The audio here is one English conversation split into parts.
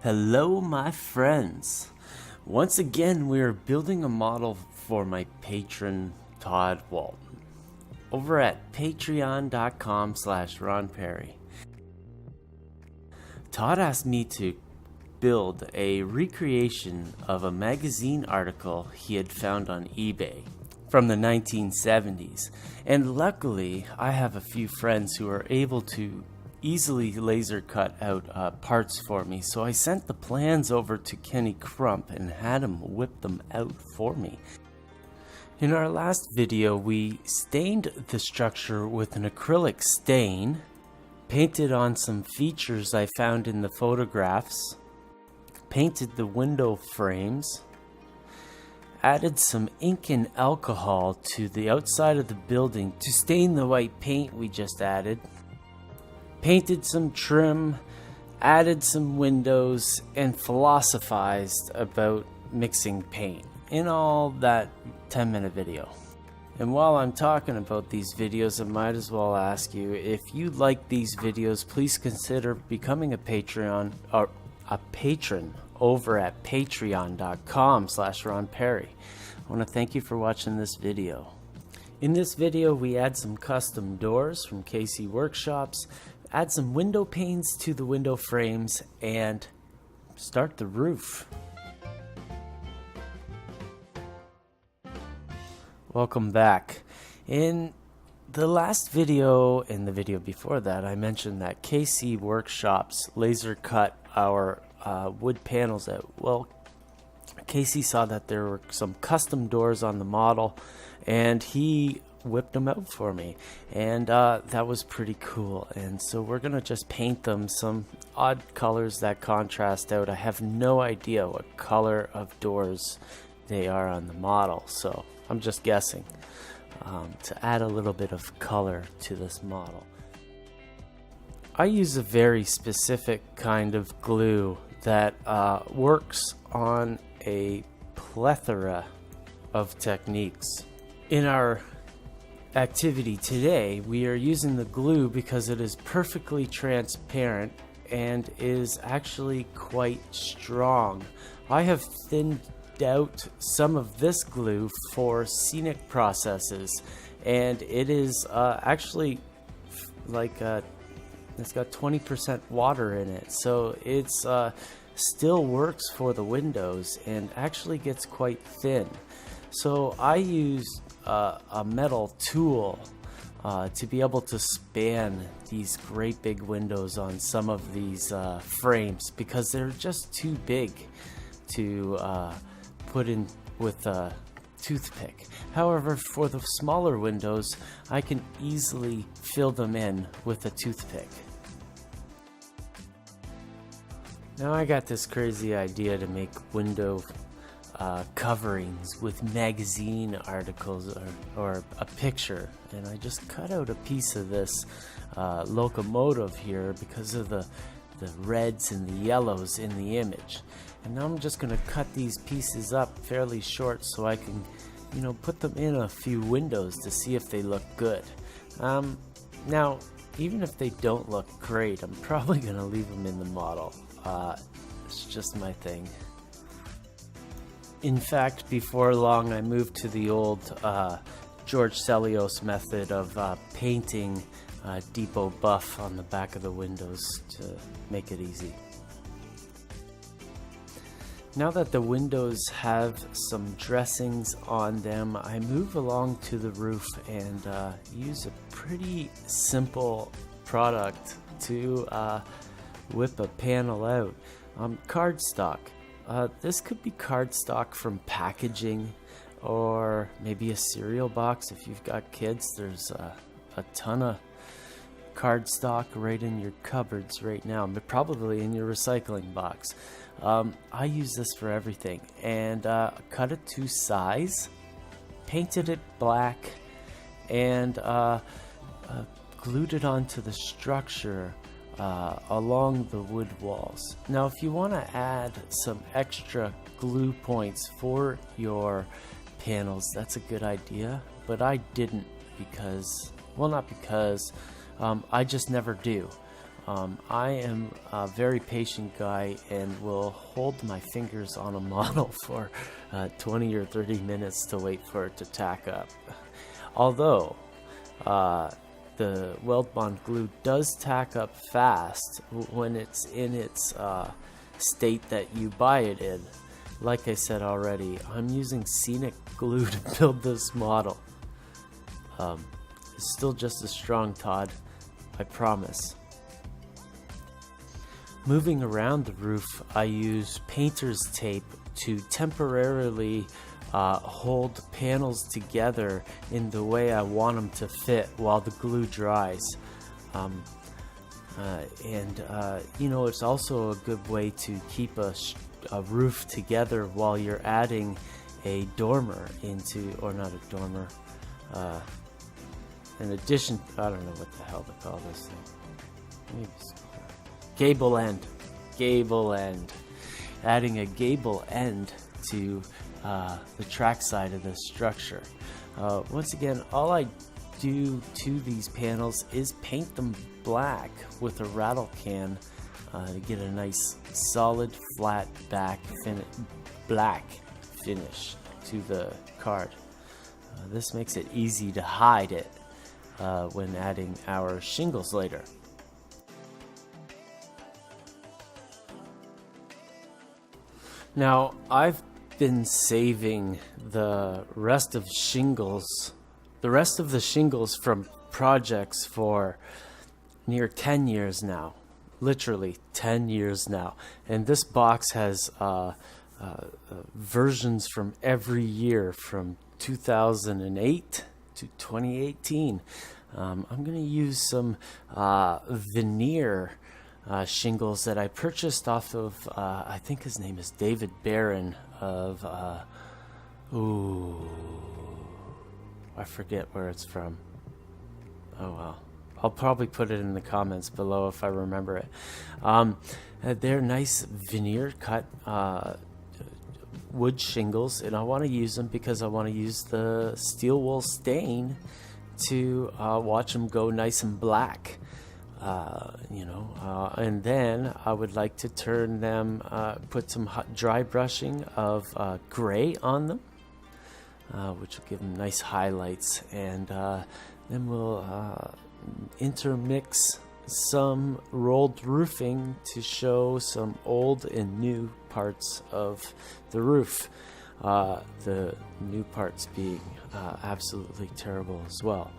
Hello my friends. Once again we are building a model for my patron Todd Walton over at patreon.com/Ron Perry. Todd asked me to build a recreation of a magazine article he had found on eBay from the 1970s, and luckily I have a few friends who are able to easily laser cut out parts for me, so I sent the plans over to Kenny Crump and had him whip them out for me. In our last video we stained the structure with an acrylic stain, painted on some features I found in the photographs, painted the window frames, added some ink and alcohol to the outside of the building to stain the white paint we just added, painted some trim, added some windows, and philosophized about mixing paint in all that 10-minute video. And while I'm talking about these videos, I might as well ask you, if you like these videos, please consider becoming a Patreon or a patron over at patreon.com/Ron Perry. I want to thank you for watching this video. In this video we add some custom doors from KC Workshops, add some window panes to the window frames, and start the roof. Welcome back. In the last video and the video before that, I mentioned that KC Workshops laser cut our wood panels out. Well, Casey saw that there were some custom doors on the model and he whipped them out for me, and that was pretty cool. And so we're gonna just paint them some odd colors that contrast out. I have no idea what color of doors they are on the model, so I'm just guessing to add a little bit of color to this model. I use a very specific kind of glue that works on a plethora of techniques. In our activity today, we are using the glue because it is perfectly transparent and is actually quite strong. I have thinned out some of this glue for scenic processes, and it is actually like it's got 20% water in it, so it's still works for the windows and actually gets quite thin. So I used a metal tool to be able to span these great big windows on some of these frames, because they're just too big to put in with a toothpick. However, for the smaller windows, I can easily fill them in with a toothpick. Now I got this crazy idea to make window coverings with magazine articles or a picture, and I just cut out a piece of this locomotive here because of the reds and the yellows in the image. And now I'm just going to cut these pieces up fairly short so I can, put them in a few windows to see if they look good. Now, even if they don't look great, I'm probably going to leave them in the model. It's just my thing. In fact, before long I moved to the old George Celios method of painting depot buff on the back of the windows to make it easy. Now that the windows have some dressings on them, I move along to the roof and use a pretty simple product to whip a panel out. Cardstock. This could be cardstock from packaging, or maybe a cereal box. If you've got kids, there's a ton of cardstock right in your cupboards right now, but probably in your recycling box. I use this for everything, and cut it to size, painted it black, and glued it onto the structure along the wood walls. Now if you want to add some extra glue points for your panels, that's a good idea, but I didn't because, well, not because, I just never do. I am a very patient guy and will hold my fingers on a model for 20 or 30 minutes to wait for it to tack up. Although the weld bond glue does tack up fast when it's in its state that you buy it in. Like I said already, I'm using scenic glue to build this model. It's still just as strong, Todd, I promise. Moving around the roof, I use painter's tape to temporarily hold panels together in the way I want them to fit while the glue dries. You know, it's also a good way to keep a roof together while you're adding a dormer into, or not a dormer, in addition, I don't know what the hell to call this thing. Maybe gable end. Gable end. Adding a gable end to the track side of the structure. Once again, all I do to these panels is paint them black with a rattle can to get a nice solid flat black finish to the card. This makes it easy to hide it when adding our shingles later. Now, I've been saving the rest of the shingles from projects for near 10 years now. Literally 10 years now. And this box has versions from every year from 2008 to 2018. I'm going to use some veneer shingles that I purchased off of, I think his name is David Barron of, I forget where it's from. Oh well. I'll probably put it in the comments below if I remember it. They're nice veneer cut wood shingles, and I want to use them because I want to use the steel wool stain to watch them go nice and black. And then I would like to turn them, put some dry brushing of gray on them, which will give them nice highlights, and then we'll intermix some rolled roofing to show some old and new parts of the roof, the new parts being absolutely terrible as well.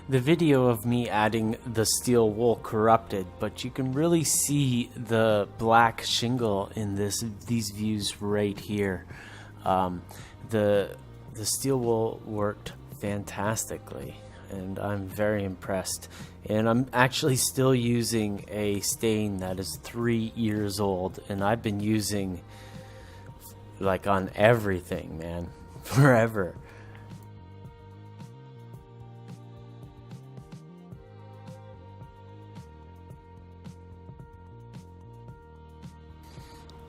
The video of me adding the steel wool corrupted, but you can really see the black shingle in these views right here. The steel wool worked fantastically, and I'm very impressed. And I'm actually still using a stain that is 3 years old, and I've been using like on everything, man, forever.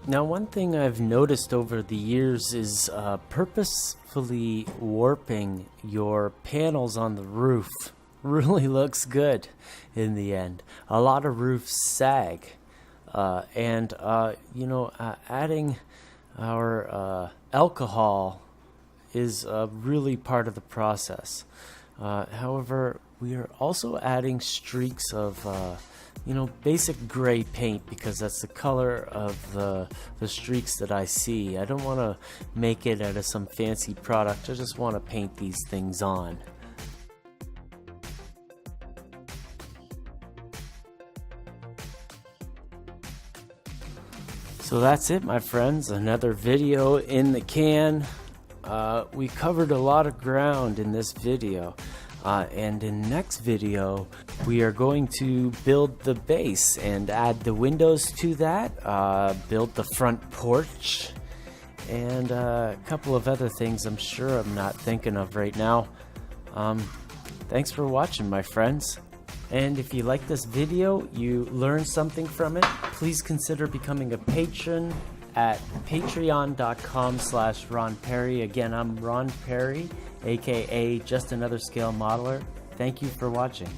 Now, one thing I've noticed over the years is purposefully warping your panels on the roof really looks good in the end. A lot of roofs sag, adding our alcohol is really part of the process. However, we are also adding streaks of basic gray paint, because that's the color of the streaks that I see. I don't want to make it out of some fancy product. I just want to paint these things on. So that's it, my friends. Another video in the can. We covered a lot of ground in this video. And in the next video, we are going to build the base and add the windows to that, build the front porch, and a couple of other things I'm sure I'm not thinking of right now. Thanks for watching, my friends. And if you like this video, you learned something from it, please consider becoming a patron at patreon.com/Ron Perry. Again, I'm Ron Perry, aka Just Another Scale Modeler. Thank you for watching.